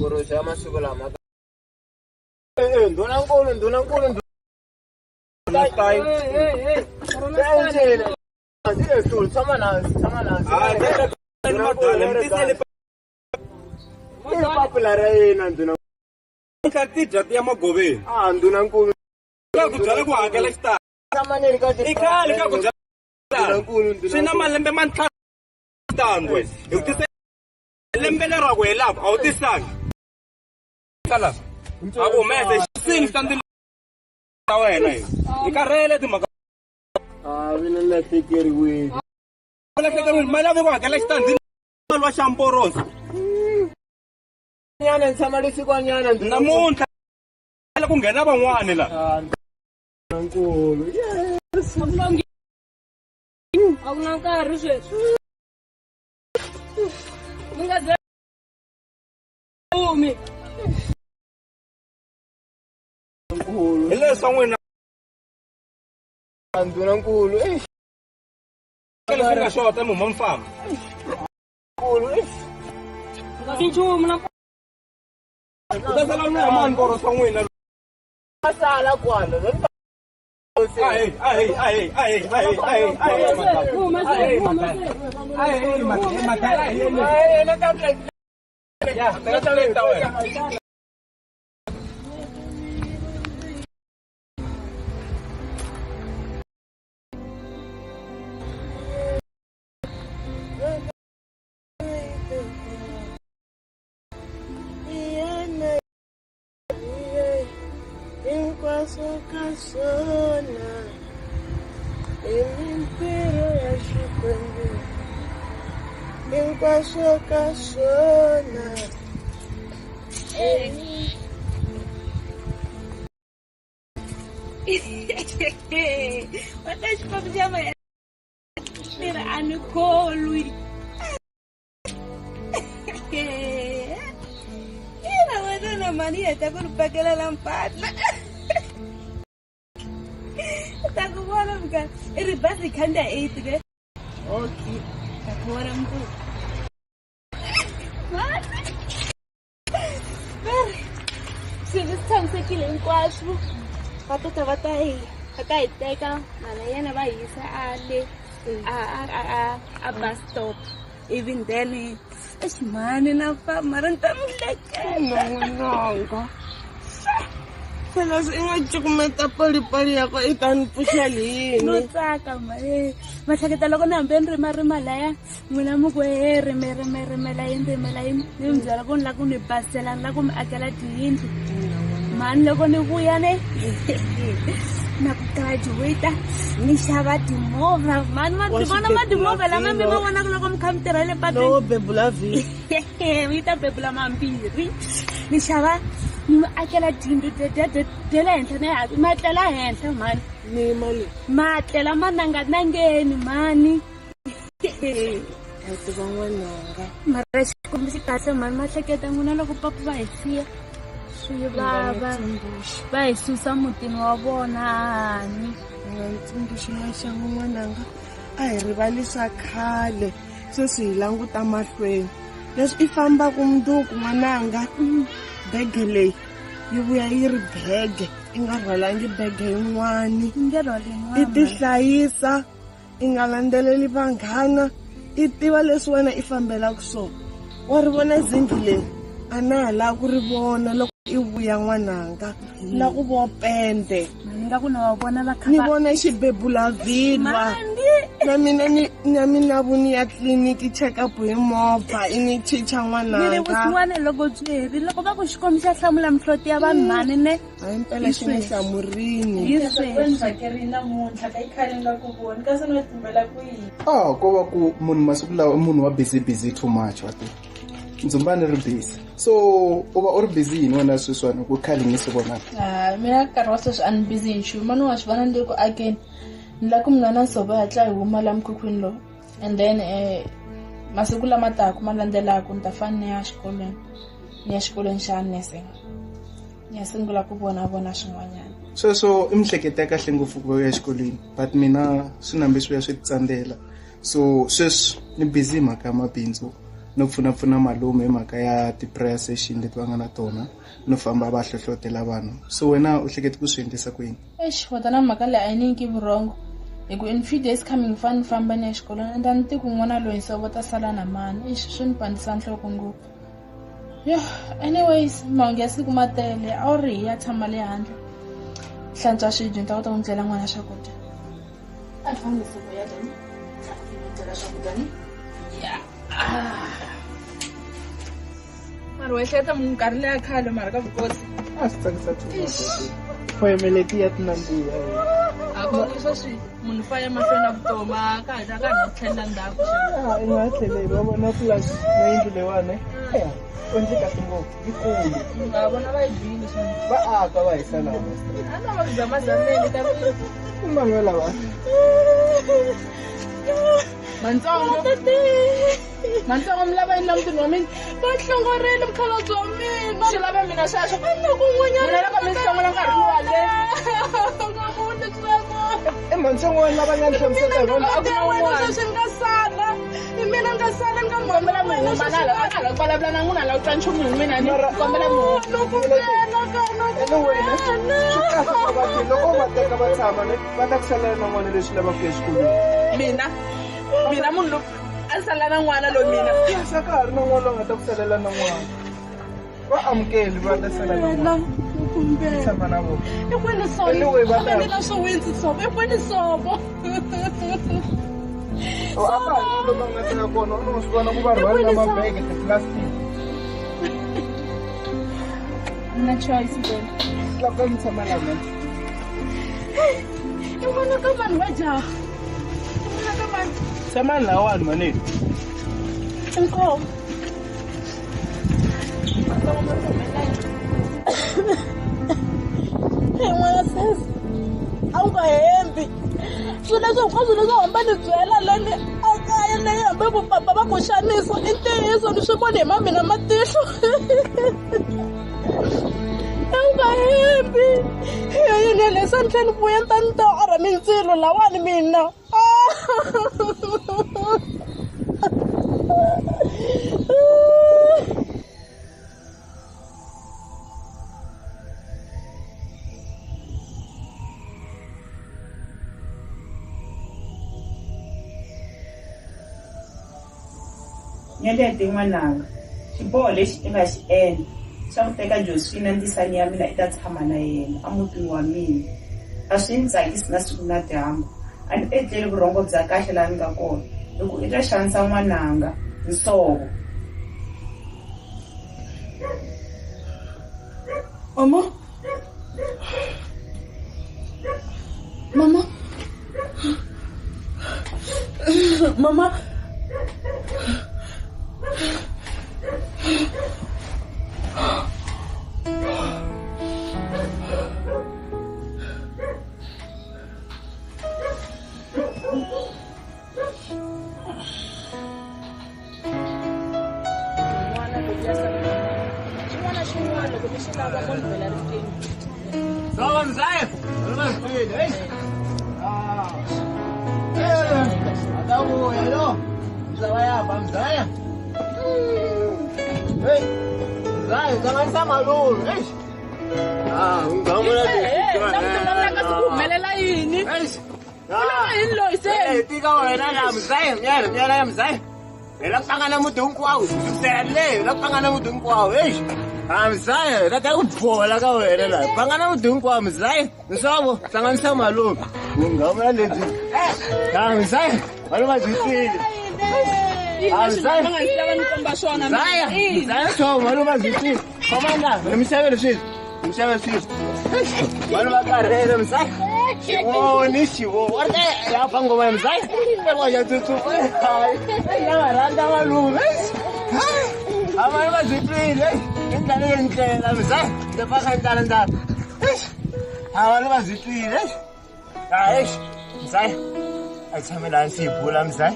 Guru saya masuk lama. Donang kulun. Time. Sama na. Popular nandun. Karti jati ama gobe. Andunang kulun. Ikaw kujala ko agala sta. Sama ni ikaw kujala. Dunang kulun. Sina malembe man ka. Tangwe. Ukite lembe la ro wela. Autisang. Kala. Ako message sing standing. Tawe na. Ikarele di mag. Winala tikir we. Wala ka gawin. Malabi ko agala sta. Malwa shamporos. Nyanan sama di sikuan nyanan. Namun kala kung gana bang wa nila. Dunang kulun. Yes. Ako nang karus eh. Enggak ada. Umi. Hele songwe na. Andunang kulun. Kala ka shota mo mamfam. Kulun. Kasi cuma na. Udah salam na man poro songwe na. Masala kwalo. Ay. Watch pa pijama ya. Mira anu kolui. Ina wala na mania tapo pagala lampat. Takuwala mga iribasi kanda 8 ge. Okay. Takuwala mo. Sibisithambe kileng kwasu. Watoto watayiteka malayana bayisa ale a bus stop. Even then esimane na pa maranta mulaka. Nongonongo. Kala singa meta pali ako itan pusyalini. No tsaka mare. Masakita loko na mbenri malaya. Muna mo ko remelayin. Nimzala ko la ko ni basela la ko akala dinti. Man loko ni kuyane. Nakugraduate ni shaba dimova. Man dimova la mami mo wana ko mkamtera le pati. No bebula vi. Mita bebula mambiri. Ni shaba ni akala dinti dela entana matela henta man. Ni mali. Matela mananga nangeni mani. Ito bang wananga. Maras ko misikasa man masakita nguna loko papa ba isia. Suyo baba. Ba isusa mutini wa vona ni. Tsundzuxa maxangu n'wananga a hi rivalisa khale sweswi hi languta mahlweni leswi i fambaka mundzuku n'wananga bege leyi yi vuya yi ri bege i nga rhwalangi bege yin'wani i ti hlayisa i nga landzeleli vanghana i tiva leswi wena i fambelaka swona wa ri vona zingi leyi a na ha lava ku ri vona loko i vuya n'wananga la ku vo pende Nga kuna wabona ni vona xibebula vhilwa na mina vuni ya tliliniki check-up hi movha i ni chicha n'wananga vusiwana loko byi heri loko va ku xikombi xa hlamula mihloti ya vanhu mani ne hayi mpela xi ni hlamurini ko va ku munhu masiku lawa munhu wa busy too much wa tiva ndzumba ni ri busy so u va u ri busy yini wena sweswiwani ku khale ni swi vonaka mina nkarhi wa sweswi a ni busy hi nchumu mani wa swi vona ni le ku akeni ni la ku mina na nsovo hatla hi huma la mukhukhwini lowu and then masiku lama taka ma landzelaka ni ta fane ni ya xikolweni xa nursing ni ya sungula ku vona swin'wanyana sweswo i mihleketo ya kahle ngopfu ku va ya exikolweni but mina swinambe swi ya swi tsandzela so sweswi ni busy hi mhaka ya mabindzu no pfunapfuna malume hi mhaka ya ti-prayer session leti va nga na tona no famba va hlohlotela vanhu so wena u hleketi ku swi endlisa ku yini wata mhaka leyi a yi nyiki vurhongo hi ku in few days coming fane ni famba ni ya xikolweni and ni tiku n'wana loyi nsovo ta sala na mani swi ni pandisa nhloko ngopfu anyways mahungu ya siku ma tele a wu ri hi ya tshama le handle hlantswa swibye ni ta kota ku ndlela n'wana swakudya a famba nsovo ya dani ndlela swakudya ni mara wa ehleketa munhu nkarhi leya khale mara ka vukosi a swi tsakisa foyemeleti ya tinandziha a ku sweswi munhu fa ya mahlweni na vutomi ka ha no tlhelela ndzhaku i nga tlheleli va vona plus na yindlu leyiwani u ndzi kahle ngopfu yikulu nga vona va yi bile swona va aka va hisa laha a na va zamazameli ka vanhu lava Mantsongo mi lava yini mutini wa mina va hlongorile mukhalabye wa mina swi lava mina sweswo mina lava mi hlongola nkarhi wale mantsongo wena lava nga ni hlamusela hi vona a ku na wena sweswi ni nga sala hi mina ni nga sala ni nga kombela munhu manala a khala ku vulavula na n'wina la u twa nchumu hi mina ni kombela munhu loko wena swi kahle ka vatirhi loko va teka va tshama va ta ku salela na n'wana leswi lavaka ku ya exikolweni mina munhu loyi a sala na n'wana loyi mina yesa ka ha ri na n'wana loyi nga ta ku salela na n'wana va amukeli va ta sala na n'wana tshama na vona ikwini sovoena swo windzi sovo ikwini sovo a ka ha ri loko nga teka kona u no swi vona ku va rhwali na mabege tiplastic na choice then loko mi tshama la mani i vona ka vanhu va jaha tshama lawani maneni inkomo n'wana sesi a wu nga hembi swilo leswi hinkwaswo leswi hamba ni byela leni a kaya leyi hambi vupapa va ku xanisa i ntiyiso ni swi voni hi mamina matihlo a wu nga hembi yini lesa ni tlhela ni vuya ni ta ni ta orha mindzilo lawani mina Nyeleti n'wananga xiboho lexi i nga xi endla xa ku teka Josephine ndzisani ya mina i ta tshama na yena a mutini wa mina a swi ni tsakisi na siku na dyambu a ni etleli vurhongo bya kahle laha ni nga kona hi ku i ta xanisa n'wananga nsovo mama Lapangana mutu hinkwawo sele lapangana mutu hinkwawo Mzaya la ta ku pfola ka wena la pangana mutu hinkwawo Mzaya nsovo hlanganisa malume ngingama lebyi Mzaya, maluma zitwile. Mzaya, so maluma zitwile. Komanda, mshawe shit. Maluma karere Mzaya. Oh, nishiwo. Warte, yapha ngoma Mzaya. Ngoja tutu. Ya randa maluma. Maluma zitwile. Indlela yendlela Mzaya. Ndefaka indlela. Maluma zitwile. Mzaya. Ayithamela siyibhula Mzaya.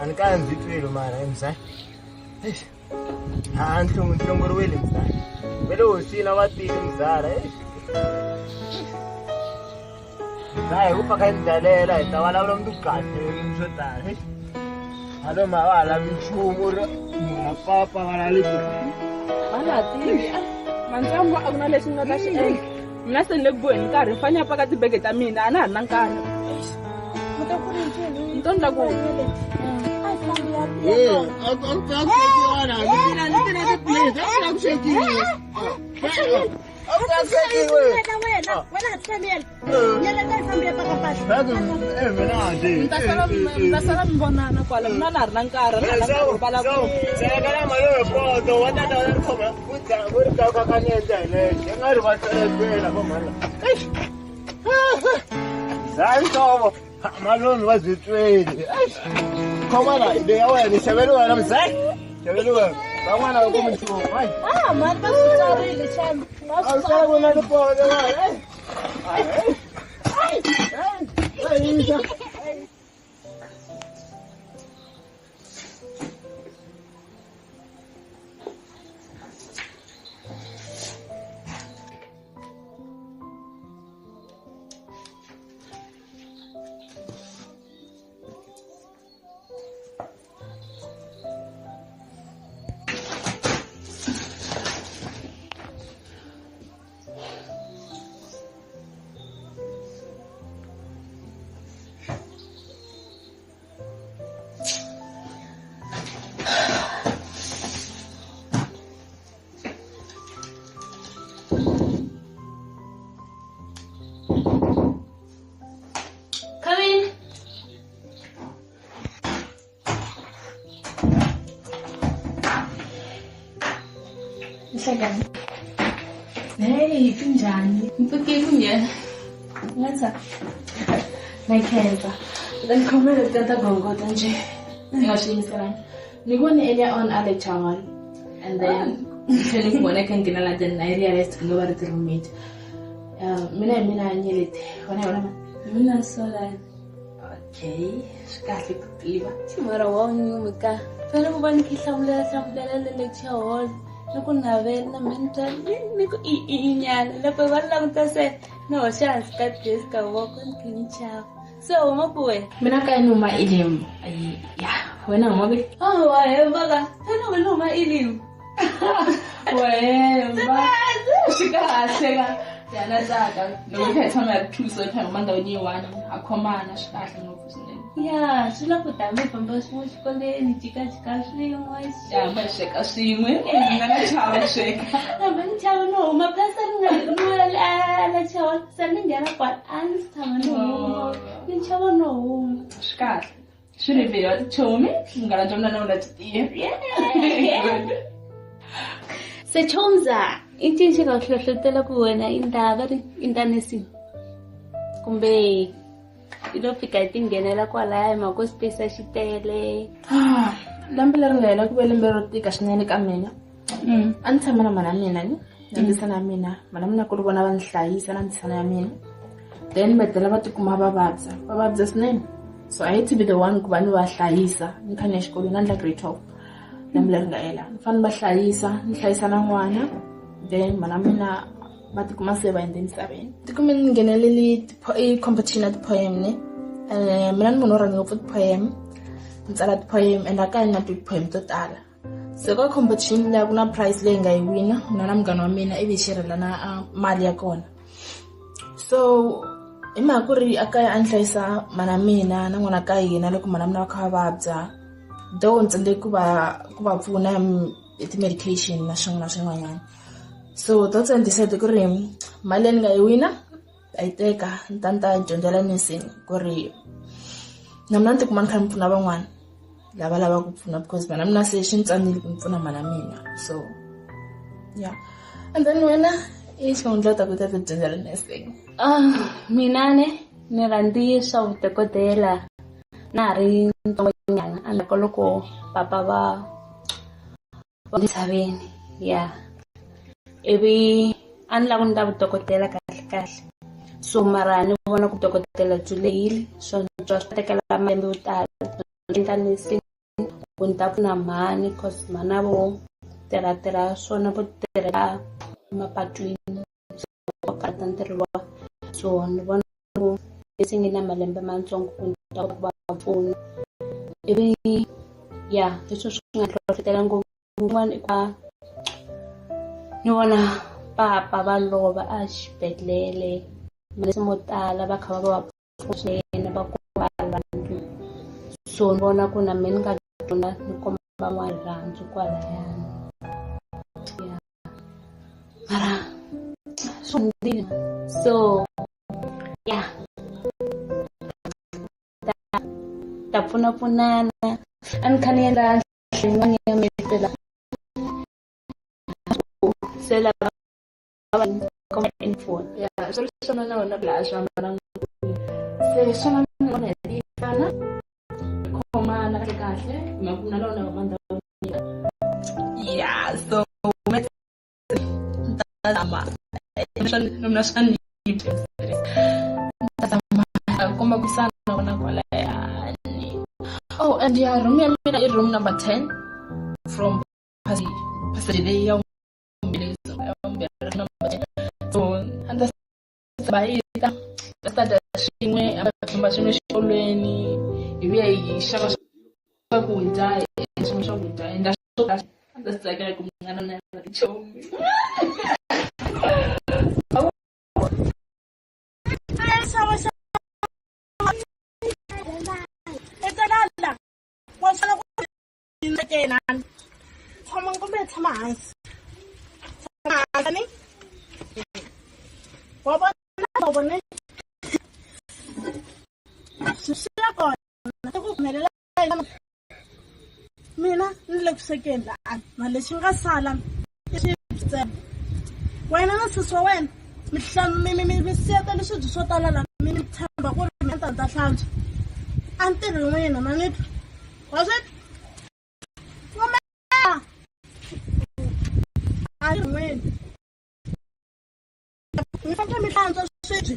Anikazi itwilo mara Mzaya. Ntombi wele Mzaya. Vele usina watile Mzara. Mzaya upaka indalela itawala lo mntu kahle umshotala. Alo mawala mchumu mapapa wala lipo. Malati. Mantsongo a ku na leswi nga ta xi endla. Mina se ni le ku boheni nkarhi ni fanele paka tibege ta mina a na ha ri na nkarhi. Ntonda ku mtasala mi vonana kwala mina na ha ri na nkarhi Malumi wazitwele. Komana, ide ya wena nisebelwa na Mzaya. Sebelwa. Bangwana ko mthu. Hayi. Man basitsarile cham. Awusala bona lipone wa. Hey, kunjani? Mpike kunye. Ngaza. Nakhenza. Then khomela tata gongoda nje. Ngashimisela. Nikone earlier on ale chawal. And then ngene kubona ke ngina la then I realized ngoba ri roommate. Mina nyelete. Mina sola. Okay. Shikahle kuliba. Mara wangu mka. Fela kubani khihlamula le chawal. Naku navela na mental niku inyana lapho wala ngitase no chance ka deska wako nkincha so mabuwe mina ka noma ilim ay ya wena ngobe wae baga tena noma ilim wae ba shikahle yana zaka nokuthetha ama thuso time manda uniwana akhomana shikahle ngokusine ya sila kutame pamba swikole ni chika swin'we ya masheka swin'we ngana chava sheka na benchawa no maplasa la chawa saningana kwa anstama no benchawa no shikahle shirivile watichomi ngala jomna na unatitie sechomza intinshi ngahlohlotela kuwena indaba intanesi kumbe ilofika itingenela kwalaya mako space axitele lambe leri nga hela ku ve lembe ro tika swinene ka mina a ni tshama na mana mina ni ndzisana ya mina mana mina ku ri vona va ni hlayisa na ndzisana ya mina then medela va tikuma va vabya swinene so I had to be the one ku va ni va hlayisa ni kha ni ya xikolweni na ndla grade 12 lembe leri nga hela ni fanele va hlayisa ni hlayisa na n'wana then mana mina va tikuma se va endle misaveni tikume ni ngheneleli competition ya ti-poem ni mina ni munhu wo rhandza ngopfu ti-poem ni tsala ti-poem and a ka ni na ti-poem to tala se ka competition leyi ku na prize leyi nga yi wina mina na munghana wa mina ivi xirhela na mali ya kona so hi mhaka ku ri a kaya a ni hlayisa mana mina na n'wana ka hina loko mana mina va kha va vabya though ni tsandzeki ku va pfuna hi ti-medication na swin'wana na swin'wanyana so that's when I decided ku ri mali leyi ni nga yi wina ta yi teka ni ta dyondzela nursing ku ri na mina ni tikuma ni kha ni pfuna van'wana lava lava ku pfuna because mana mina se xi ni tsandzile ku ni pfuna mana mina. So yeah, and then wena i xivandla ta ku ta dyondzela nursing? Mina ni rhandzi swa vudokodela na ha ri ntsongonyana anloko loko papa va misaveni ya ivi a ni lava ku ni ta vudokodela kahle. So mara ni vona ku dokodela byi lehile so bya swi tekela malembe yo tala endla nursing ku ni ta pfuna mhani cause mhana vo tirha swona vo tirhela mapatwini so karata ntirho wa so ni vona ku nursing yi na malembe matsongo ku ni ta va pfuna ivi ya leswi swi nga hlohlotela ngopfu un'wana i ka ni vona papa va lova a xibedhlele manese mo tala va kha va pfuna va kuma vanhu so ni vona ku na mina ni nga dyondza ni komba van'wana rirhandzu kwalayani ya mara so ya ta pfunapfunana a ni kha ni endla yin'wana ya metela se lava va kuma info ya so swona na wena laha swi hambananga se swona ni vona hi fana khomana kahle makuna lona va mandhawu ya so tama mina swa ni komba ku sana na vona kwalayani. Oh, and yeah, room ya mina i room number 10 from passage leyi ya number 10 so and sabayita stata xin'we abathomba xin'we xikolweni ivi hi xava swakudya swin'we swakudya enda swo kahle anda swi tsakela ku mungana na tichomi mina ni le ku swekeni laha na lexi nga sala i xitsema wena na sisi wa wena mi siyetele swibyi swo tala laha mi tshemba ku ri mina ta hlantswa a ntirhi n'wina ma ni wa swi a ntirhi n'wina mi fanele mi hlantswa swibyi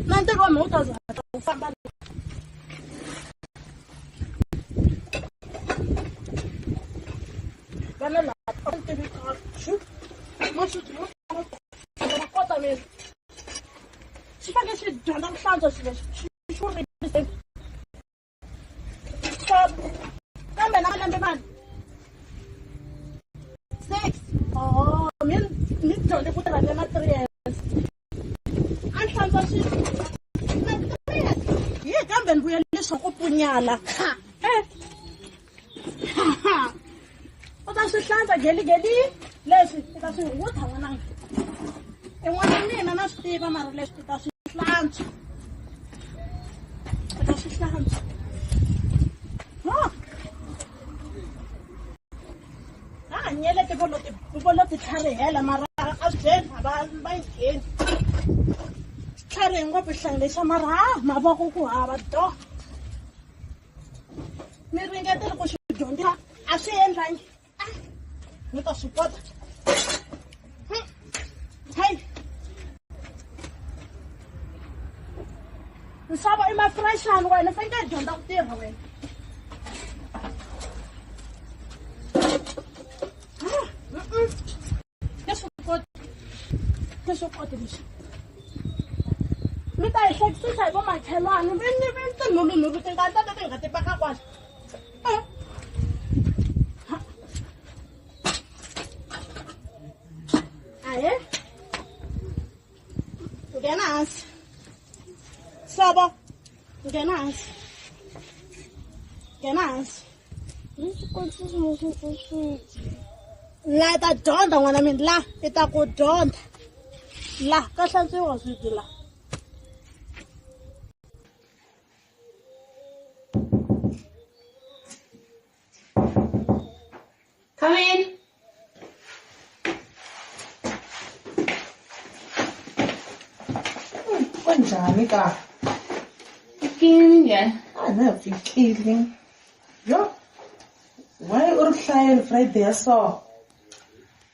na ntirho wa mina wu ta za wu famba vana lava a ni tivi kahle kota mina xi fanele xi dyondza ku hlantswa swilo xi kambe na malembe mani 6 oh mi dyondze ku tirha na 3 years a ni hlantswa swilo na 3 years hi kambe ni vuya leswaku punyala u ta swi hlantswa geligeli leswi i ta swi hungutha n'wananga en'wana mina na swi tiva mara leswi i ta swi hlantswa i ta swi hlantswa nyele tivolo ti tlharihela mara a swi byeni va yi ngheni tlharihe ngopfu hlanglisa mara mavoko ku hava do mi ringetele ku swi dyondza a swi endlangi mi ta swi kota hayi misava i mafurexani wena fanekele dyondza ku tirha wena swi koti leswi mi ta hi hlekisisa hi vomakhelwana tinhulunhulu ti nga tata ti nga ti paka kwala ahe nghena hansi sobo nghena hansi la ta dyondza n'wana mina la i ta ku dyondza la ka hlantswiwa swibyi la Kunjani ka? Fikile njani? Nafikile. Yo. Why uhlaya Friday so?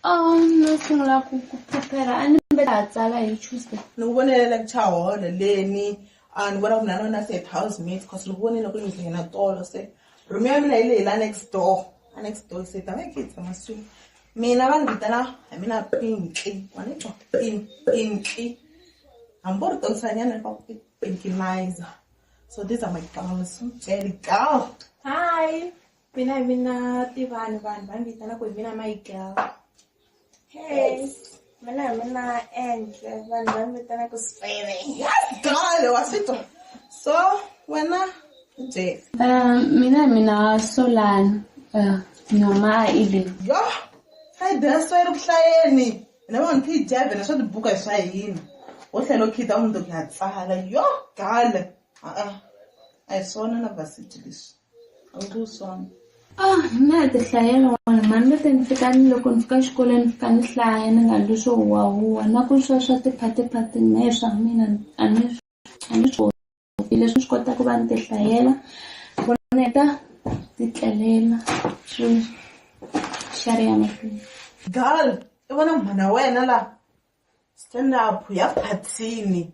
No sungula ku prepare a ni mbela tsala hi Tuesday. Ni vonele lecture hall leni and wena ku nana na set housemate cause ni vonele ku ngizena tolo se. Room ya mina ile la next door. Next door se ta kids amasu. Mina bangitana mina Pinky. Wanetho Pinky. Ambor tonsanyana pa Pinky Liza. So these are my girls. Very girl. Hi. Mina Tivani bangitana ku mina my girl. Hey. Mina and bangitana ku Spene. Yes, girl, what's it? So, when Jay. Mina Solan. Noma ile. Yo. Hi, there's so uhlayeni. Mina wangi jabe na so the book is saying. Ohlelo khida umuntu kuyatsala. Yo, girl. I saw none of us this. Angusona. Na te hlayela wona mani leti ni fika ni loko ni fika xikolweni ni fika ni hlaya ni nga ndli swo huwahuwa na ku swa tiphatiphati mehe swa mina a ni swi leswi swi kota ku va ni ti hlayela voneta ti tlelela swi xariya mahlweni. Girl, I wanna mhana wena la. Stand up, ya phatsini.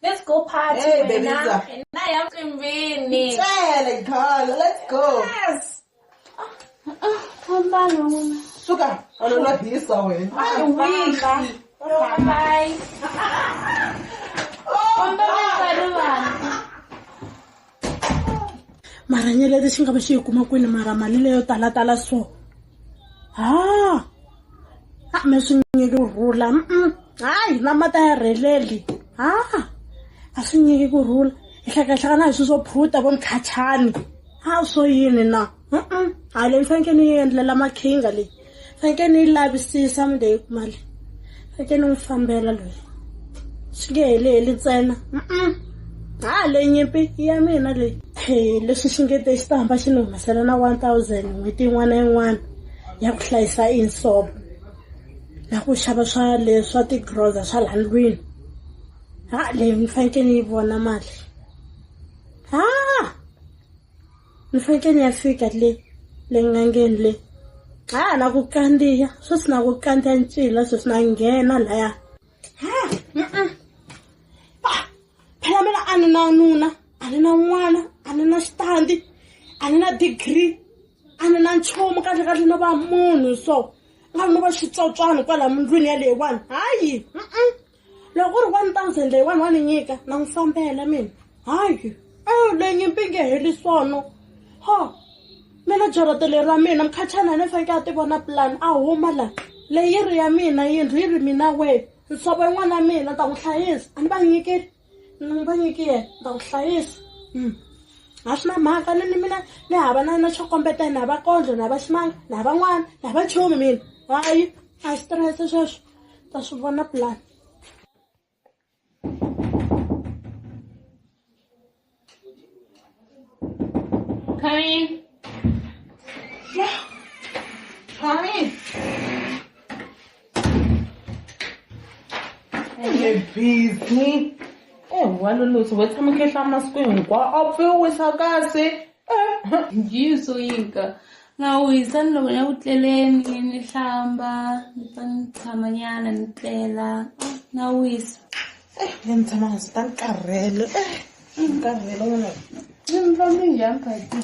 Let's go party. Hey, baby. Na ya mcimbini. Tell girl, let's go. Yes. Hamba noma. Suka, alona hisa wena. Bye. Mara nyeleti xi nga va xi kuma kwini mara mali leyo tala so. Me swi nyiki kurhula. Hayi na mata ya releli. A swi nyiki kurhula. Ihlakahlakana hi swo phuta vo mkhachani. So yini na? Hayi le faneke ni endlela makhinga leyi. Faneke ni lavisisa mudeye mali. Faneke ni fambela loyi. Swi nge heleli ntsena. Le nyimpi ya mina leyi. Leswi xi ngete xitamba xi ni humesela na 1000 n'hweti yin'wana na yin'wana ya ku hlayisa insobo na ku xava swa leswa tigroza swa laha ndlwini. Leyi ni faneke ni yi vona mali. Ni faneke ni ya fika le ngangeni le. Na ku kandiya sweswi na ku kandiya ncila sweswi na nghena laya. Phela mina a ni na nuna, a ni na n'wana, a ni na xitandi, a ni na degree, a ni na nchumu kahle no va munhu so. Nga no va xitsotswana kwala ndlwini ya leyiwani. Hayi. Loko ku ri 1000 leyiwani wa ni nyika na n'wi fambela mina. Hayi. Le nyimpi nge heli sono. Mina jaratele ra mina mkhachana ne faneke a ti vona plan a huma la. Leyi ri ya mina yindlu yi ri mina we. Nsobo yin'wana ya mina ta n'wi hlayisa. A ni va nyikile. Ni va nyikile ta n'wi hlayisa. A swi na mhaka ni mina ni hava na xokombeta na va kondlo na va ximanga na van'wana na va nchumu mina. Hayi a stress sweswo ta swi vona plan. Come in. Yeah. Come in. You're busy. Walulusi wetshama khehla masiku hinkwawo a pfe u wisa kahle. Yiso yinka. Na wisa ni loko ya ku tleleni ni hlamba ni ta ni tshama nyana ni tlela na wisa. Ni tshama hansi ta ni karhele. Karhele wena. Ni fambi njhani phati?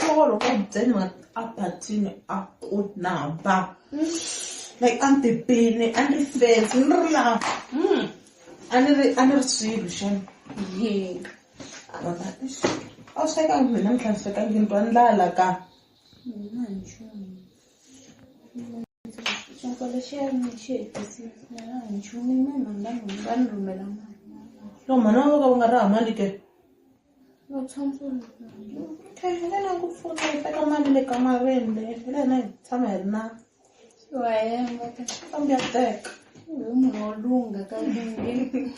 Loko byeni a phatini a ku namba. Like antipini, antifensi, ni ri laha. A ni ri swilo xana. A swi tekangi mina ni tlhanisekangi ni twa ndlala ka. Lo mhana wa ka u nga ri hava mali ke. Okay, lena ku pfuna hi teka mali le kamareni le. Lena hi tshama hi ri na. Kambe ya teka. Munhu wo lunga ka yini?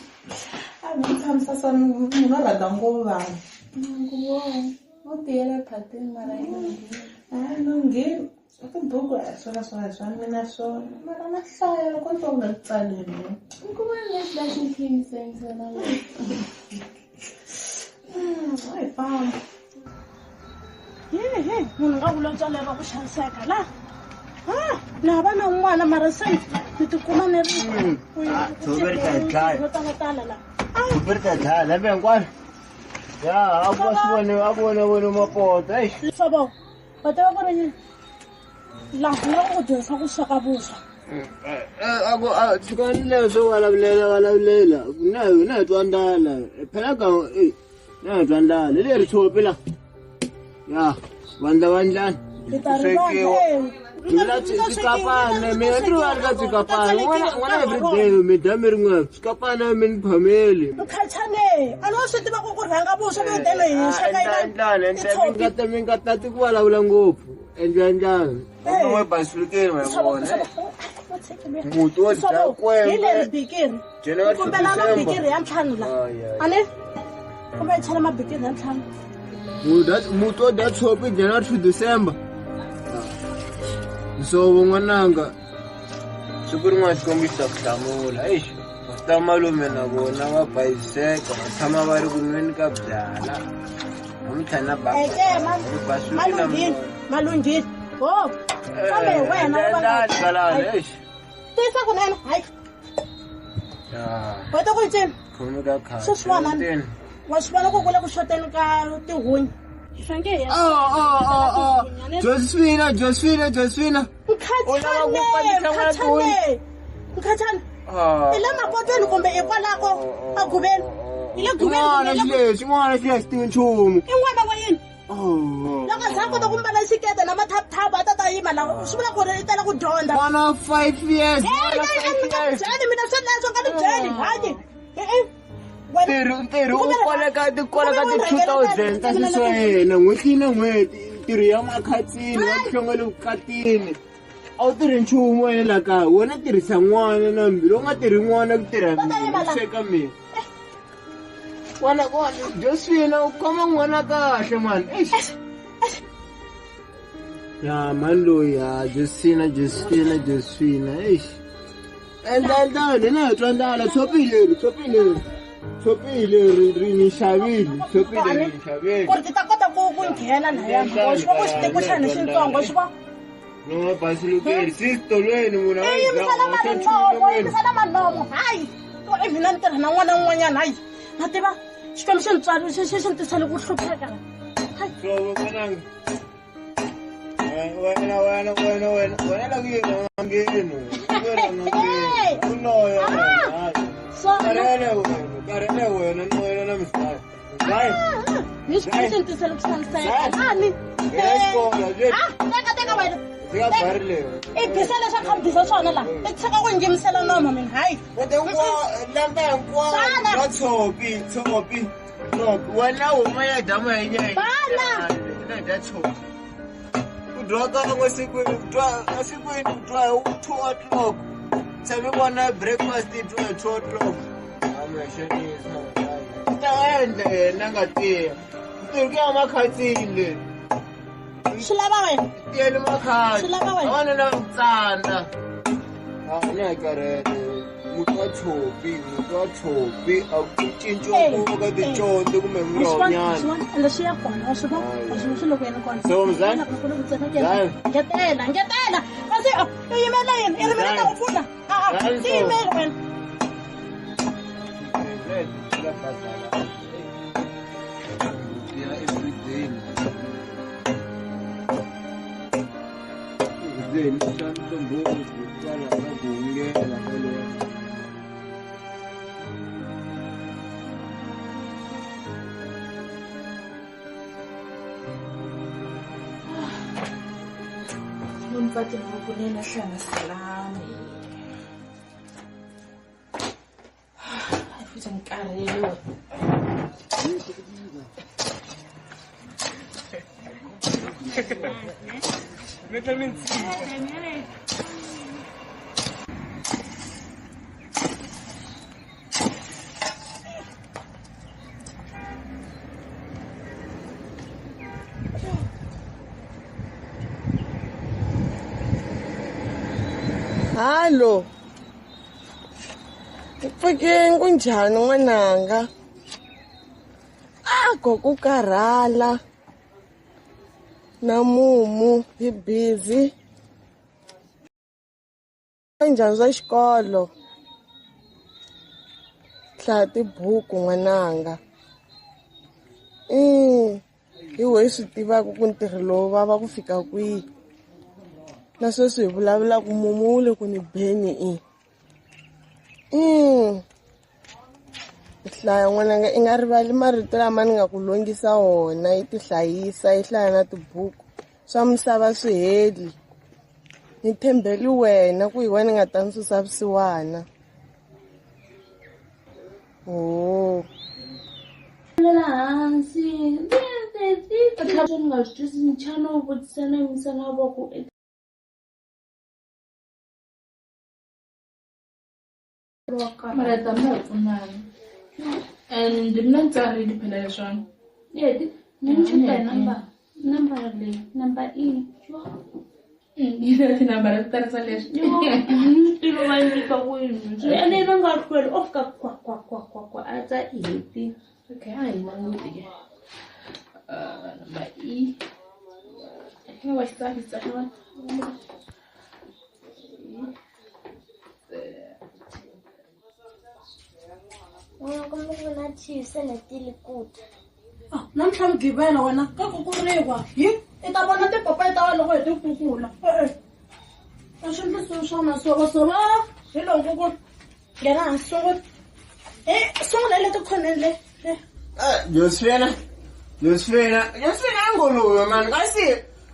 A ni tshamisa sa munhu a rhandza ngopfu vanhu. Wo tiyela phatini mara yi Lunghini. tibuku a hi swona swa mina swona mara na hlaya loko nto nga tsaleli ku va leswi leswi hlayisana hayi famba munhu nga vula tswaleva ku xaniseka la na va na un'wana mara se ni tikuma ni ri tshoveri ta hi dlaya no talatala la tshoveri ta hi dlaya lembe hinkwaro ya a vona mapota hlovo va tiva ku ri laha nga ku dyondzisa ku sweka vuswa tshukani leswo vulavula na hi twa ndala phela ka na hi twa ndala leri tshopi la ya vandla vandlani mina tsikapana mina tiri va ri ka tsikapana n'wana everyday mi dya mi ri n'we tsikapana mi ni phameli mkhatshane a no swi tiva ku ku rhanga vuswa mi delo hi sweka mi nga tati ku vulavula ngopfu endlanjani n'we basulukeni ma vona muti wo dya kwembe hi leri bikiri kumbela mabikiri ya ntlhanu la ane kumbe hi chela mabikiri ya ntlhanu muti wo dya tshopi January to December so n'wananga siku rin'wana xikombiso ku hlamula ta malume na vona va bayiseka va tshama va ri ku nweni ka byala namuntlha na malunghini kambe wena tisa kunene hayi weta ku yicini sweswiwanani wa swi vona ku kule ku xoteni ka tihunyi Josephina mkhatshane i le mapotweni kumbe i kwalako aguveni i le xin'wana xi tivi nchumu i n'wana wa yini loko za kota ku mbala xikete na mathaphthapha a ta ta yima laha swi vula ku ri i tela ku dyondza n'wana wa 5 years byeli mina swi leswo ka ni byeli hayi ntirho u koleka ti-2000 ta sweswo yena n'hweti na n'hweti ntirho ya makhatsini wa kuhlongela vukatini a wu tirhi nchumu wena la kaya wena tirhisa n'wana na mbili u nga tirhi n'wana ku tirha sweka mina Josephina u khoma n'wana kahle mani ya mani loyi ya Josephina endla na hi twa ndala tshopi leri ri ni xavile tshopi leri ni xavile ku ri ti ta kota ku nghena na yena swi va ku xitekuxani xintsongo swi va no basulukeli sitolweni munhu yimisela manomo hayi i mina ni tirha na n'wana n'wanyana hayi na tiva xikwembu xi ni tswari xi ni tisele ku hlupheka hlovo vonanga wena la ku yena ngeni u noya karele wena na misava ni xikwembu xi ni tisele ku xaniseka ani teka wena i bisa leswi a kha mi bisa swona laha i tshika ku nyimisela nomo mina hayi lamba hinkwawo wa tshopi wena huma ya damu ya nyenya na dya tshopi ku dwa kan'we sikwini ku twa hi 2 o'clock tshame vona breakfast yi dwa hi 2 o'clock amexanisa ta endla yena nga tiya ntirho ku ya makhatsini leri swi lava wena tiyeli makhadi swi lava wena awana na vutsandza ni hakarhele muti wa tshopi a ku cinci ngopfu ka ticondzo kumbe mulonyana ende swi ya kona swi va swi loko yena kona so mzani ngetela kasi i yimela yini i ri mina ta ku pfuna ti yimeli wena Mpati bukunena hlana salami. Futhi ngikarele. Hallo. Mpfukeni kunjhani n'wananga? Gogo karhala. Na mumu hi busy. Njhani swa xikolo? Hlaya tibuku n'wananga. Hi wehe swi tivaka ku ntirho lowu vava ku fika kwihi. Na sweswi hi vulavulaka mumu wu le ku ni beni hlaya n'wananga i nga rivali marito lama ni nga ku longisa wona yi ti hlayisa yi hlaya na tibuku swa misava swi heli ni tshembeli wena ku hi wena ni nga ta ni susa vusiwana hansi ni nga swi twisisi nchana wu vutisana yimisana voko Mareta mo pfunana. And mina ntsari di phela leswona. Yeti, ni nchuta number leyi, number E. Ina tinambara ti tarisa leswi. Tilo va nyika kwini. Ene na nga hlweli o fika kwa a ta heti. Okay, hayi manguti. Number E. Wa xitsakisa xona. Namuntlha mugqivela wena ka ku kuriwa hi i ta vona tipopayi ta wena loko hi ti kukula a swi endlisiwi swa masovosova hi loko ku nghena hansi sungula sungula le tikhoneni le Josephina nguluve mani kasi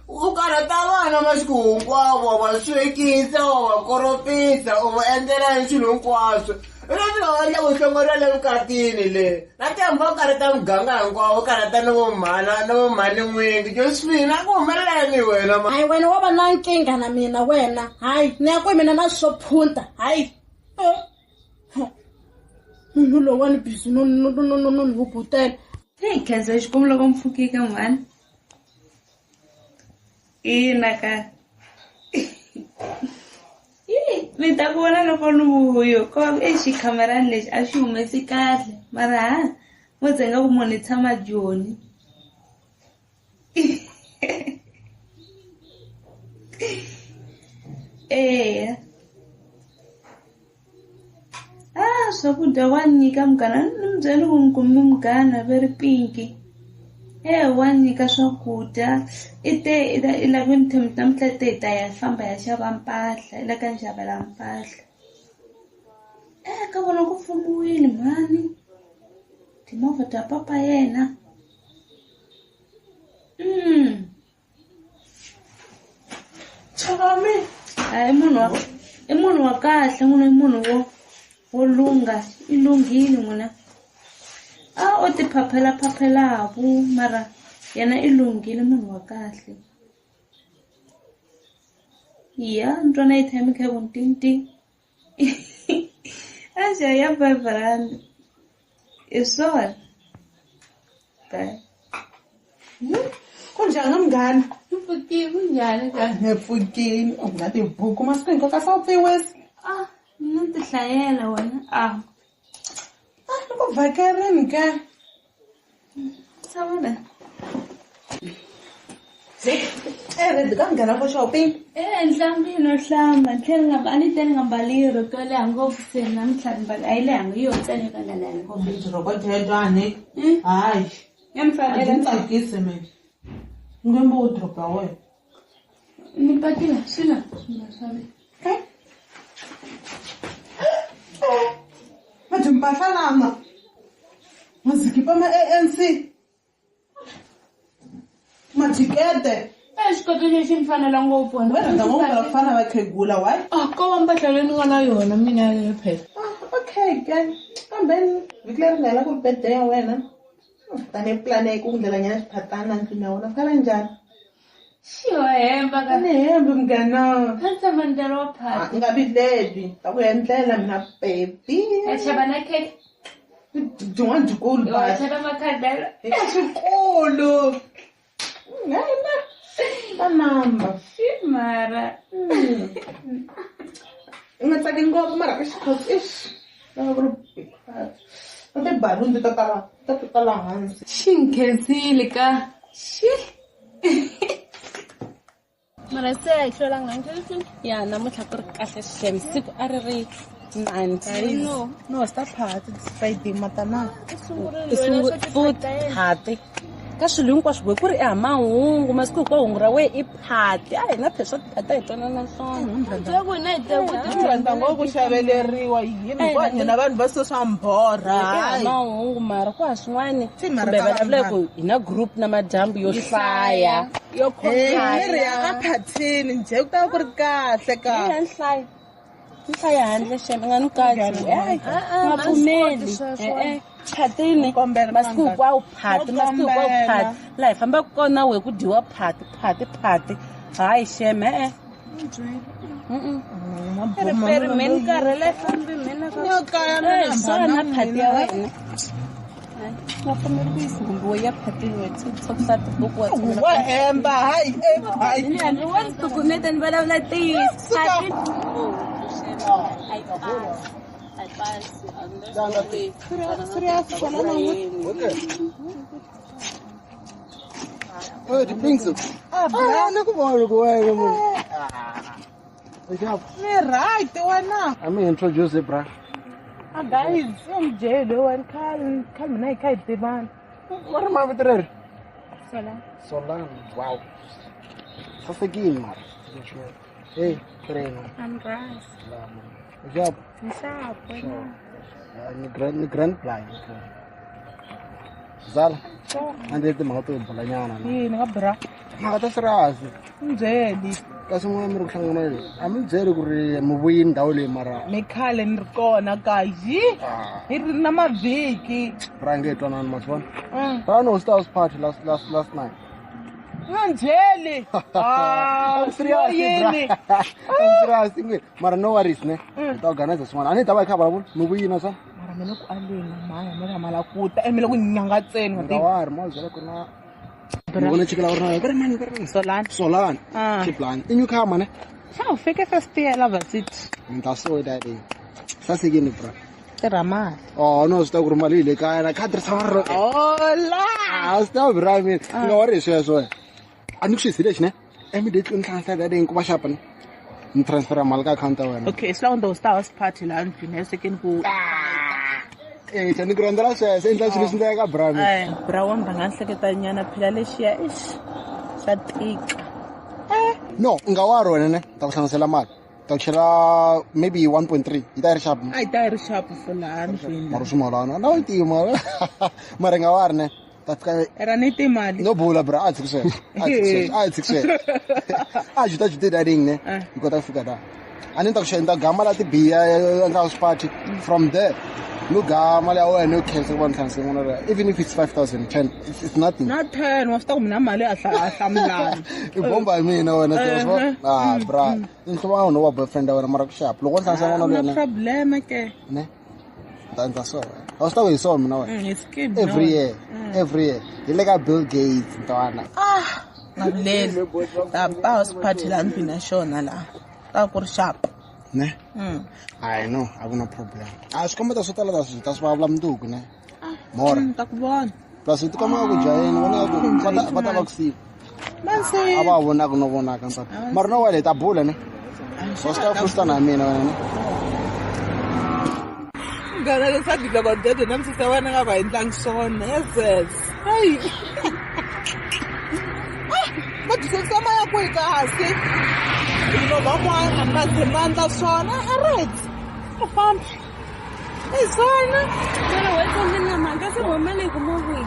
u karata vana masiku hinkwavo va swekisa wa va koropisa u va endlela hi swilo hinkwaswo leswi va endla ku hlongoriwa le vukatini le na tihamba u karata muganga hinkwawo u karata na vomhani n'wingi Josephina a ku humelela yini wena hayi wena wa va na nkingha na mina wena hayi ni ya ku mina na swo phunta hayi munhu lowani bizi no ni vubutela khensa xikwembu loko mpfukika mhani ina ka mi ta vona loko ni vuyo ko exikhamerani lexi a xi humesi kahle mara mo dzenga ku munhu i tshama joni eya swakudya wa nyika mugana ni mi byeli ku ni kumi mugana very pinki wa nyika swakudya i lave ni themi namuntlha te hi ta ya famba ya xava mpahla i la ka ni xavela mpahla ka vona ku pfuniwile mhani timovha ta papa yena chakami i munhu wa kahle n'wina i munhu wo lunga i lunghile n'wina o ti phaphelavu mara yena i lunghile munhu wa kahle ya ntwana yi tshami kha kuntinti axa ya 5 rand i swona kunjhani mngani kunjhani ka pfukini u nga tibuku masiku hinkwawo ka sawupfiwesi ni ti hlayela wena ni ku vhakerini ka savona redi ka nghena ko shopping nhlambini no hlamba tlhela a ni te ni nga mbali roko ya leha ngopfu se namuntlha ni mbali a yi lehangi yo ntsena ka nga lehangi ngopfu roko dyedwane hayi ya ni fanele ni tsakise mina ngwembe wo dropa wena ni patila swina swavi mati mpahla lama mazikipa ma-ANC majikete xikoto lexi ni fanela ngopfu wena ta ngopela ku fana vakhegula wa ko va mpahla leyi ni nga na yona mina ya phela okay kambe vhiki leri nga hela ku birthday ya wena tani plane ku ndlela nyana xiphatana ndlwini ya wena kala njhani xiyo hemba ka ni hembe mngana a ni tshama ndlela wa phati nga vilebyi ta ku endlela mina baby ya xava na cake dyin'wana dyikulu wa xava makhadela xikulu na number mara u nga tsaki ngopfu mara ka xikhosi lava ku ri big party na tibaluni ti tala hansi xi nkhensile ka mara se a hi hlolanga ya namuntlha ku ri kahle shem siku a ri ri 19 no sta phati Friday matana phati ka swilo hinkwaswo bohi ku ri mahungu masiku hinkwawo hungu ra wehe i phati a hi na pheswa tiphati a hi twanana rhandza ngo ku xaveleriwa yini ku hanya na vanhu va so swa mbhorha mahungu mara ku ha swin'wani kumbe vulavula ku hi na group na madyambu yo hlaya yo ri ya ka phatini nje ku ta ku ri kahle ka nhlaya handle sheme nga ni kahle nga pfumeli phatini masiku hinkwawo phati laha hi fambaka kona we ku dyiwa phati hayi sheme periperi meni karhele fambi sona phati ya wena nga pfumeli ku yisi ngumbiwo ya phati tsakisa tibuku wa hemba hayi wa ni tukumeta ni vulavula tiyisi Oh, the pink soup. Look at go away. right wana I'm introduce it, bruh. guys I'm jail one call me na kai tiban What am I with there? Solan. Wow. What's the game, man? Hey, Karina. I'm Grass. Good job. Grand plan. Zal. Ande te mga to balanyana. nga bra Nakata sras. njeli Kasi mo amir kang na. Amin zero kuri mubuyin daw le mara. me khale ni ri kona guys hi ri na mavhiki Brange to nan maswan. Rano stars party last night. njeli Serious. Serious. Mara no worries ne. To organize this one. Ani tabai khaba bun mubuyin na sa. mara mina ku aleni maya mara malakuta emile ku nyanga tseni ngati Gawar mo zara kuna. Ngone chikala orna. Bare mani. Solan. Chiplan. Inyu khama ne. sa u fike first year la vasit Ntaso daddy. Sasa gini bra. terama Oh no, sta ku mali le ka na khadri samar. hola Sta bra mi. Ngore so. Ani ku sile shine. Immediately transfer daddy ku bashapan. Ni transfer mal ka account wena. okay so ndo stars party la ndine second ku Chani kurandala se intla sile sinda ka bra mi. bra wamba ngahleketa nyana phela leshiya sa tika No, ngawaro ne. Ta ku hlamusela mali. Ta chela maybe 1.3. Ita ri sharp. ai tayari sharp fulla ndini Maro sumalana. Na uti mara. Mara ngawar ne. Ta fika era niti mali no bula bra a tsikse. A juta daddy ne. Iko ta fika da. Ani ta ku shenda gama la ti biya house party from there. No gama la wena cancel one cancel one. Even if it's 5,000, 10, it's nothing. na 10 wafta kumna mali ahlamlana Ibomba mina wena tso. Bra. Intwa no wa boyfriend wena mara ku sharp. Loko ntlhansa wona lo no ne. problem ke Ne. Tanta so. Howsta we saw mina wena. it's kid Every year. You like a Bill Gates ntwana. ngabulele ta house party la ndina shona la ta ku ri sharp Ne? I know, hakuna problem. Swikomba ta swo tala ta swi vulavula mundzuku ne. More. ta ku vona Plus ti kama ku jayeni vona ku va ta va ku siya. base A va vona ku no vona ka ntata. Mara no wale ta bula ne. Swi frusta na mina wena ne. ngana lesadi loko dede na msisa wena nga va endlangi swona yes hayi va dyondzisa maya ku hi kahle ino van'wana va zemandla swona alright a famba hi swona Pero wetongena manga se wamale kumowi.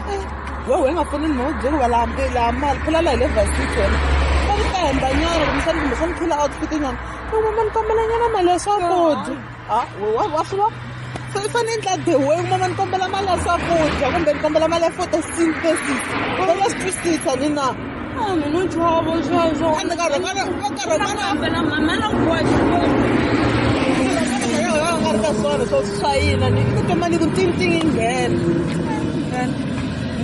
we nga pfuni no byeri va lambela mali phela la hi le varsity wena va ri ta hemba nyana kumbexani kumbexani phela outfit nyana mama ni kombela nyana mali ya swakudya wa swi va i fane endla the way mama ni kombela mali ya swakudya kumbe ni kombela mali ya photosynthesis va va swi twisisa ni na Mina uchavo sweswo. Phela mama la kuwa nga ri ka swona swo swa yina ni ku twa mali ku tingitinghi nghena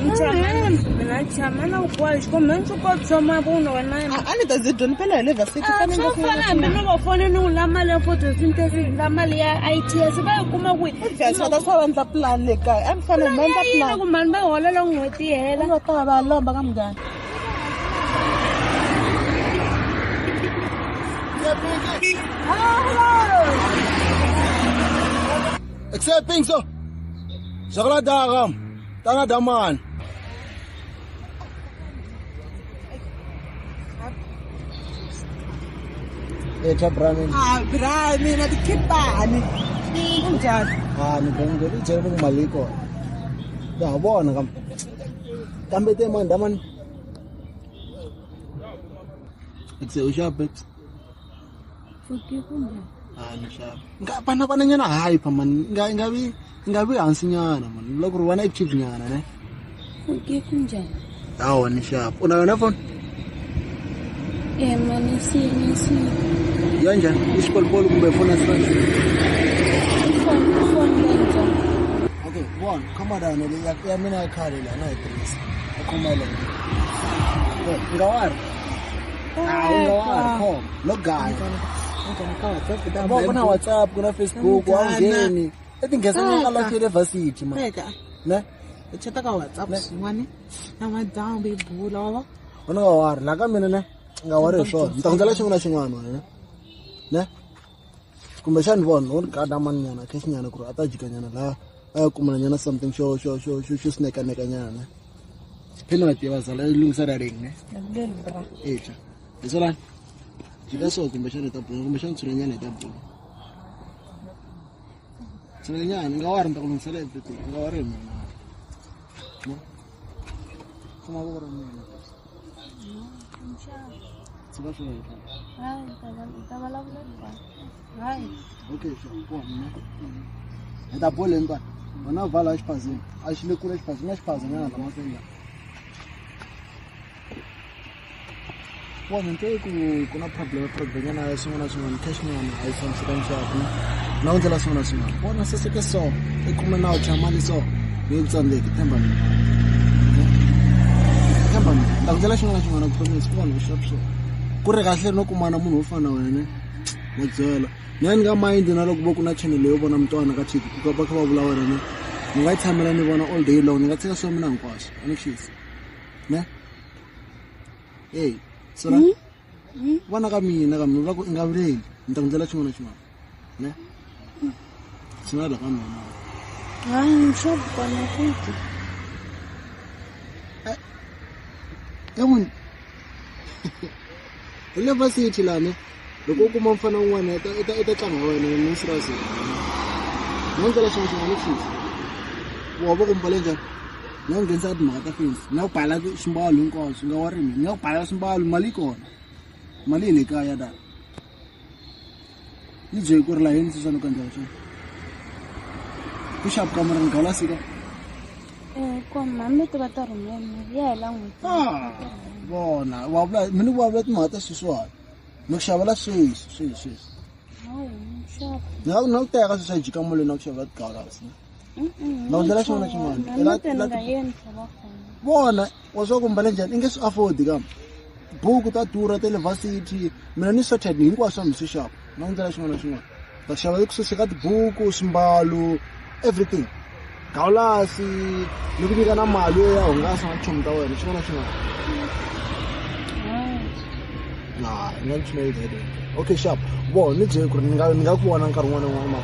Mchama mina chama na ukwayo xikombe ni swi koti swa mavunwa wena a ni ta zi dyoni phela hi le varsity swo fana hambi no va fone ni wu la mali ya photosynthesis la mali ya ITS va yi kuma kwihi obvious va ta swa va endla plan le kaya a mi fanele mi endla plan ku mani va hola loko n'hweti yi hela va ta va lomba ka munghana Accepting so. Sakala dagam. Tanga daman. Brahmin. Brahmin na tikipani. Kunjani? Ni bongo ni jere mo maliko. Da bona kam. Kambe te man daman. It's a sharp. Ni sharp. Pana nyana hype man. Ngabi hansi nyana man. Loko ruwana chip nyana ne. kunjani Ni sharp. Una phone? Mani si Yanja, isikolo kumbe phone asifani. phone yanja Okay, one, come down ya mina khale la na itirisa. Akhomela. Ngawari. Ngawari khom, lo guy. Kuna WhatsApp, kuna Facebook, awungeni. Ngesa ngala phile varsity man. Ne? Echata ka WhatsApp swin'wana na madam bebula wa. Ona ngawari, la ka mina ne. Ngawari swo. Ntandzela xin'wana wena. Ne? Kumbe xani vona, on ka daman nyana, kesh nyana ku ata jikanyana la. Kumana nyana something show snack nyana. Phela wa tiva zala ilungisa ring ne. Ngabuleli bra Echa. Isola. Jika so kumbe xani ta bula, kumbe xani tsula nyana ta bula. Tsula nyana ngawari ntakulungisela everything. Ngawari mina. No. Kuma vora mina. Tsula swo yita. Hayi Okay, so go mina. Eta bole mpa. Mana vala xipazini. A xi le kule xipazini, na xipazini na masenga. Wona nte ku na problem yana swin'wana cash nyana a yi fambisana xapu. Na undzela swin'wana. Wona se ke so, ikume na u chamali so. Ni tsandeki themba mina. Themba mina. Ndakudzela xin'wana ku promise ku vona shop. Ku ri kahle no kumana munhu wo fana wena. Modzela. Nyani nga mind na loko boku na channel yo bona mntwana ka TV ku ba kha ba vula wena ni nga tshamela ni vona all day long ni nga tseka swo mina hinkwaswo anixisi ne sala vona ka mina va ku nga vuleli ni ta ku ndlela xin'wana ne sina la ka mina hayi swo kona kuti emun ile varsity la ne loko kuma mfana un'wana ita tlanga wena ni sirasi no ndlela xin'wana anixisi wa va ku mbale njhani na ku nghenisa timhaka ta fence na ku bhala swimbalo hinkwaswo nga wari mina na ku bhala swimbalo mali yi kona mali yi le kaya dala yi byeli ku ri laha yini swisani ku endla xona ku xapu kamera ni gawula sika mami ti va ta rhumela ya hela n'hweti vona wa vula mina ku vulavula timhaka ta sweswiwani ni ku xavela sweswi na ku teka sweswi a jika molweni na ku xavela tigawulasi na ku ndlela xin'wana vona wa swa ku mbale njhani i nge swi afford kambe buku ta durha ta le varsity mina ni sorted hinkwaswo hambi swi xava na ku ndlela xin'wana ta xava kususi ka tibuku swimbalo everything gawulasi ni ku nyika na mali yo ya hungasa na tichomi ta wena xin'wana nga ni tshuna yi okay sharp bo ni byeli ku ri ni nga ku vona nkarhi wun'wana na wun'wana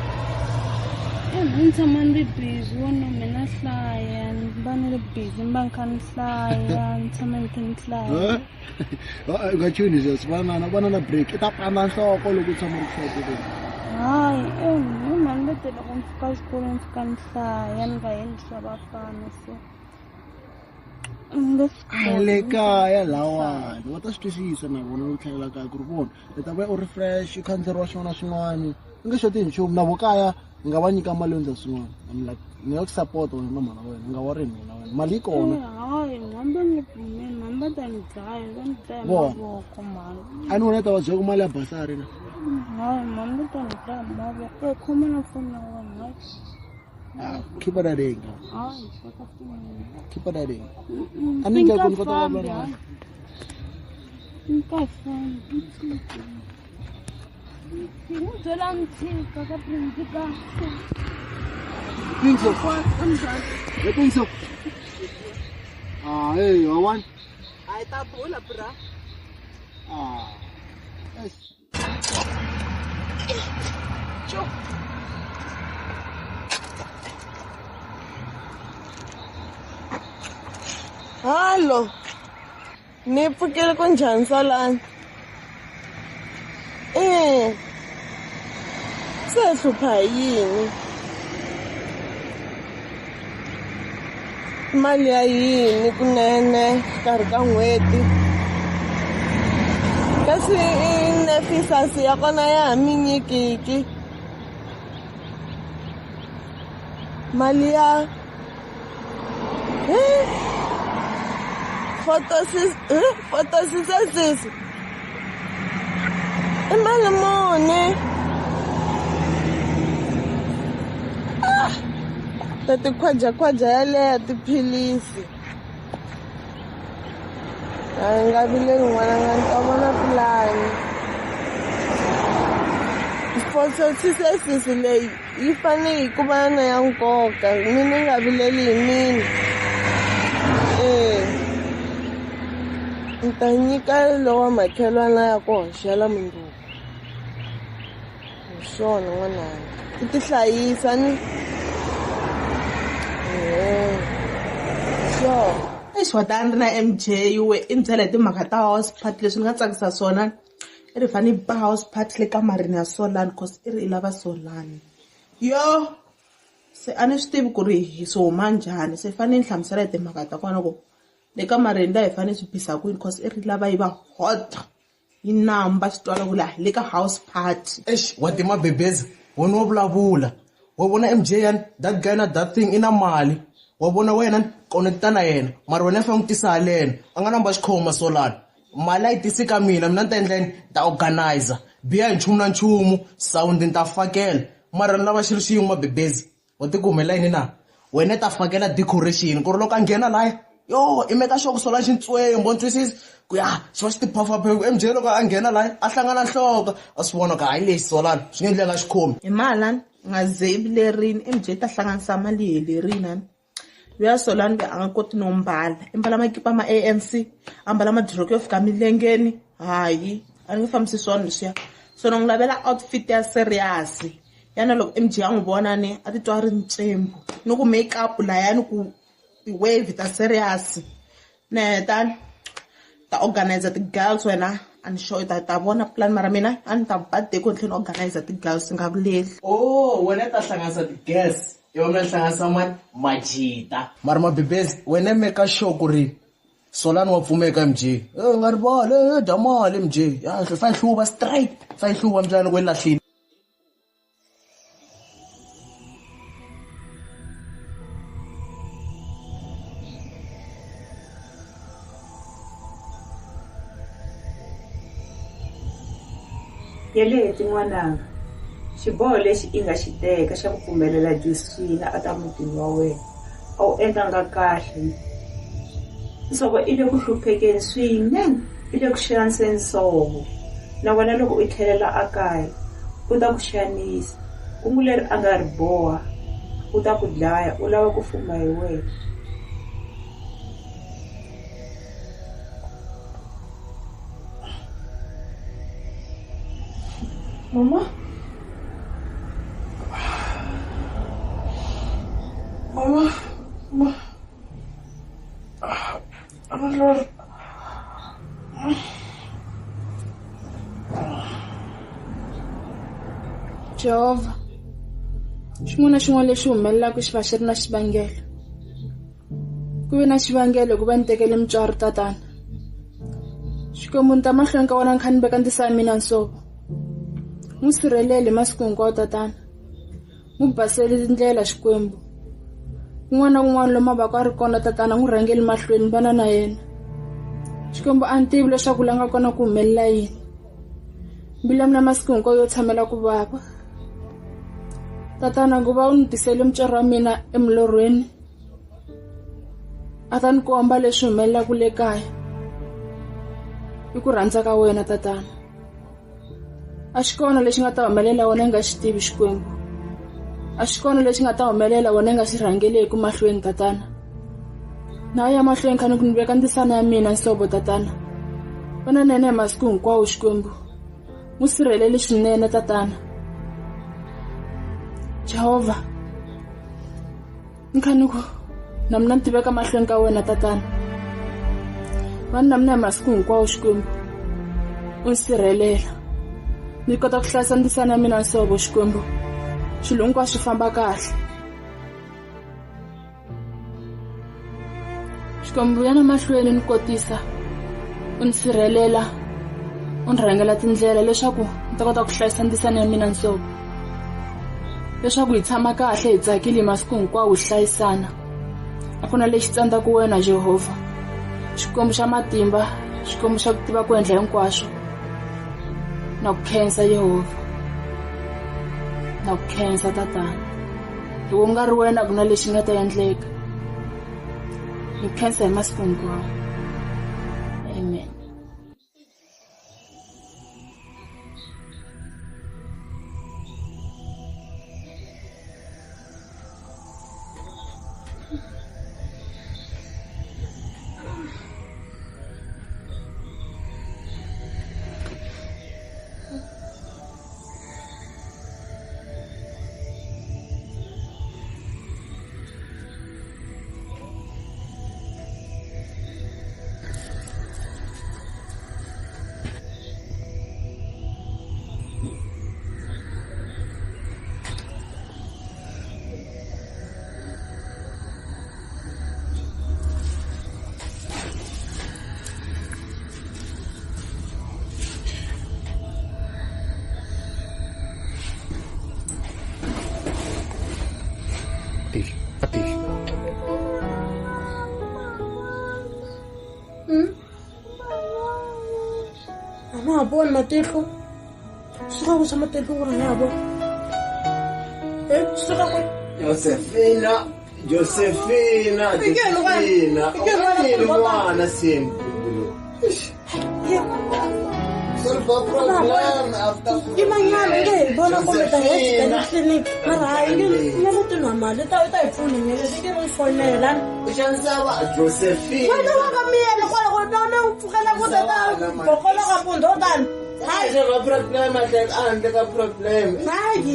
ni tshama ni ri busy wona mina hlaya ni va ni ri busy ni va ni kha ni hlaya ni tshama ni kha ni hlaya u nga chuni sweswo vana na break i ta pana nhloko loko u tshama ri hlaya hayi ni mani leti loko ni fika xikolweni ni fika ni hlaya ni nga endli swa vafana so le kaya lawani va ta swi twisisa na vona u tlhelela kaya ku ri vona i ta va u refresh u khandzeriwa xin'wana na xin'wana i nge xoti hi nchumu na vo kaya ni nga va nyika mali yo endla swin'wana I'm like ni nga ku support wena na mhana wena ni nga warini wena wena mali yi kona hayi hambi ni pfumeli hambi va ta ni dlaya va ni dlaya mavoko mali a ni vona ta va byela ku mali ya basari na hayi hambi va ta ni dlaya mavoko khoma na foni ya wena hayi Keep it that ring. Keep it that ring. I Think think I of can go to fun, the yeah. Think of fun. Think so. I think so. Hey, you want? I thought pula bra. Yes. Hallo. Ni pfukile ku njhani Solani? Se hlupha hi yini? Mali ya yini kunene nkarhi ka n'hweti? Kasi nefisasi ya kona ya ha mi nyikiki. Mali ya photosynthesis. I mali muni? Tati khwaja yaleya tiphilisi. A nga vileli n'wananga ni ta vona pulani. Photosynthesis leyi yi fane yi ku va na ya nkoka. Mina nga vileli hi mina. Ni ta nyika lowa makhelwana ya ku hoxela mundzuku. Hi swona n'wananga. Ti tihlayisa ni. Sure. Swatani na MJ we i byela hi timhaka ta house party leswi ni nga tsakisa swona i ri fane ba house party le kamarini ya Solani cause i ri i lava Solani. Yo se a ni swi tivi ku ri hi swi huma njhani se fane ni hlamusela hi timhaka ta kona ku le kamarini la hi fane swi bisa kwini cause i ri lava yi va hot yi namba swi twala ku la le ka house party. Wa tima bebezi wena wo vulavula wa vona MJ yan that guy na that thing ina mali wa vona wena connecta na yena mara wena fa ngitisa halena a nga namba xikhoma Solani mali a yi tisi ka mina ta endleni ta organizer biya hi nchumu na nchumu sound ni ta fakela mara ni lava xilo xiyin'we mabebezi wa tikumela yini na wena ta fakela decoration ku ri loko a nghena laya yo i meka sure ku Solani xintswembo ntwisisi ku ya xi va xi tiphafa pheko MJ loko a nghena laya a hlangana nhloko a swi vona ku hayi lexi Solani swi nge endleka xikhomi Hi malani nga zebi lerini MJ ta hlanganisa mali helerini luya Solani be a nga koti no mbala i mbala makipa ma ANC a mbala madroko yo fika milengeni hayi a ni nge fambisi swona leswiya so ni n'wi lavela outfit ya serious yana loko MJ a n'wi vona ni a titwa a ri ncembu ni ku make up laya ni ku ti-wave ta serious ni heta ta organizer ti-girls wena a ni sure ta vona plan mara mina a ni ta birthday ku ni tlhela ni organizer ti-girls nga vileli wena ta hlanganisa ti-gas yo mina hlanganisa majita mara mabebezi wena meka sure ku ri Solani wa pfumeka MJ nga rivali dya mali MJ ya fa yi hluva straight fa yi hluva mbyana kweli lahlini Yeleti n'wananga xiboho lexi i nga xi teka xa ku pfumelela Josephine a ta mutini wa wena a wu endlanga kahle Nsovo i le ku hluphekeni swinene i le ku xaniseni Nsovo na wena loko u tlhelela a kaya u ta ku xanisa kungu leri a nga ri boha u ta ku dlaya u lava ku fuma hi wena Mama? Jehovah, xin'wana na xin'wana lexi humelelaka xi va xi ri na xivangelo. Ku ve na xivangelo ku va ni tekele mutswari tatana. Xikwembu ni ta mahlweni ka wena ni kha ni veka ntisa ya mina Nsovo. N'wi sirheleli masiku hinkwawo tatana. N'wi baseli ndlela Xikwembu. Kun'wana na kun'wana lomu a va ka a ri kona tatana n'wi rhangeli mahlweni vana na yena. Xikwembu a ni tivi leswaku la nga kona ku humelela yini. Mbilu ya mina masiku hinkwawo yo tshamela ku vava. Tatana ku va u ni tisele mutswari wa mina emilorhweni. A ta ni komba leswi humelelaka le kaya. I ku rhandza ka wena tatana. A xi kona lexi nga ta humelela wena nga xi tivi Xikwembu. A xi kona lexi nga ta humelela wena nga xi rhangeleki mahlweni tatana. Na ya mahlweni khani ku ni veka ndzisana ya mina nsobo tatana. Vona nene hi masiku hinkwawo Xikwembu. N'wi sirheleli swinene tatana. Jehova. Nkhani ku na mina ni tiveka mahlweni ka wena tatana. Vana na mina hi masiku hinkwawo Xikwembu. U sirhelela. Ni kota ku hlayisa ndzisana ya mina nsobo Xikwembu. Swilo hinkwaswo swi famba kahle. Xikwembu yana mahlweni ni kotisa. U ni sirhelela. U ni rhangela tindlela leswaku ni ta kota ku hlayisa ndzisana ya mina nsobo. Leswaku hi tshama kahle hi tsakile masiku hinkwawo hi hlayisana. A ku na lexi tsandzaka wena Jehova. Xikwembu xa matimba, Xikwembu xa ku tiva ku endla hinkwaswo. Na ku khensa Yehova. Na ku khensa tatana. Loko nga ri wena ku na lexi nga ta endleka. Ni khensa hi masiku hinkwawo. Amen. Abon mateko. Suka ko sa mateko ko na abo. Suka ko. Josefina. Mwana sempre. Imanyana ke bona ko meta ya ka clinic. Mara nge mo tuna mali ta ifuna ngeke ke mo fonela. Uchansaba Josephine. Wena wa ka miyela kwala ko na ufukela ko tata. Bokola ka pundo dan. Hayi ka problem atlek ande ka problem. Hayi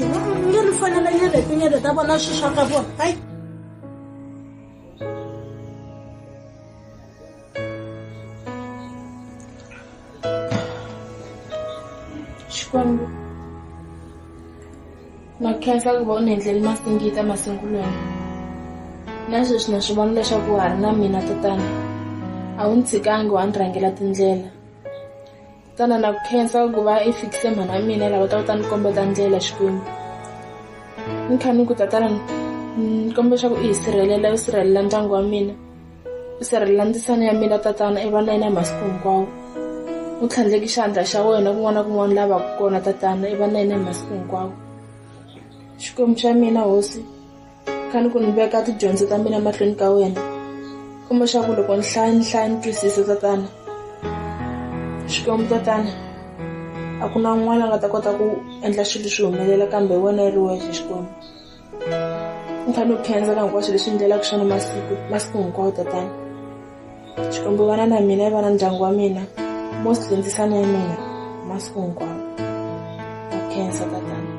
ngeke fonela ngeke tingele ta bona shisha ka bona. Hayi. Xikwembu. Na khensa ku va u ni endlele masingita masungulweni. Na sweswi na swi vona leswaku wa ha ri na mina tatana. A wu ni tshikangi wa ni rhangela tindlela. Tatana na ku khensa ku va i fikise mhana mina lava ta ni kombeta ndlela Xikwembu. Ni khani ku tatana ni kombela leswaku i hi sirhelela u sirhelela ndyangu wa mina. U sirhelela ndzisana ya mina tatana i vana yena hi masiku hinkwawo. U tlhandleki xandla xa wena kun'wana na kun'wana lava ku kona tatana i vana yena hi masiku hinkwawo. Xikwembu xa mina hosi khani ku ni veka tidyondzo ta mina mahlweni ka wena. Kumbe xa ku loko ni hlaya ni twisisa tatana. Xikwembu tatana a ku na n'wana nga ta kota ku endla swilo swi humelela kambe wena i ri wexe Xikwembu. Ni khani ku khensa ka hinkwaswo leswi endlelaka swona masiku hinkwawo tatana. Xikwembu vana na mina i vana ndyangu wa mina. Mostly ndzisana ya mina masiku hinkwawo. Na khensa tatana.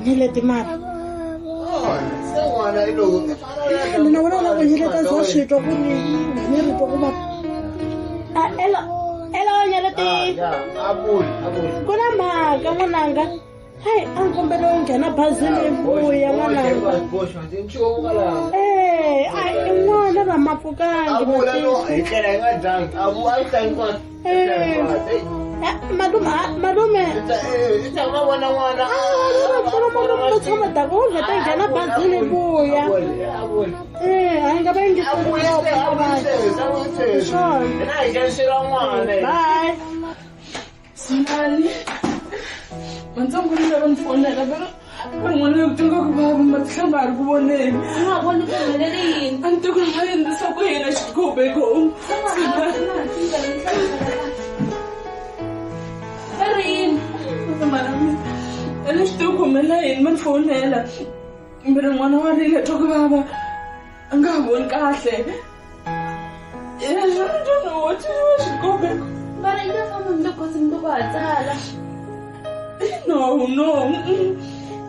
Nilete mara. Nina wala la nilete za shito kuni nilete kuma. Ela nilete. Abul. Kuna maga mwananga. Hey, I'm going to get a buzzing. Hey, I want a mafuka. أنا اشتوكم ملايين من فون هلا بدون وانا وري لا توك بابا انقابون كاسه يا I don't know what to go back but I don't know what to do. No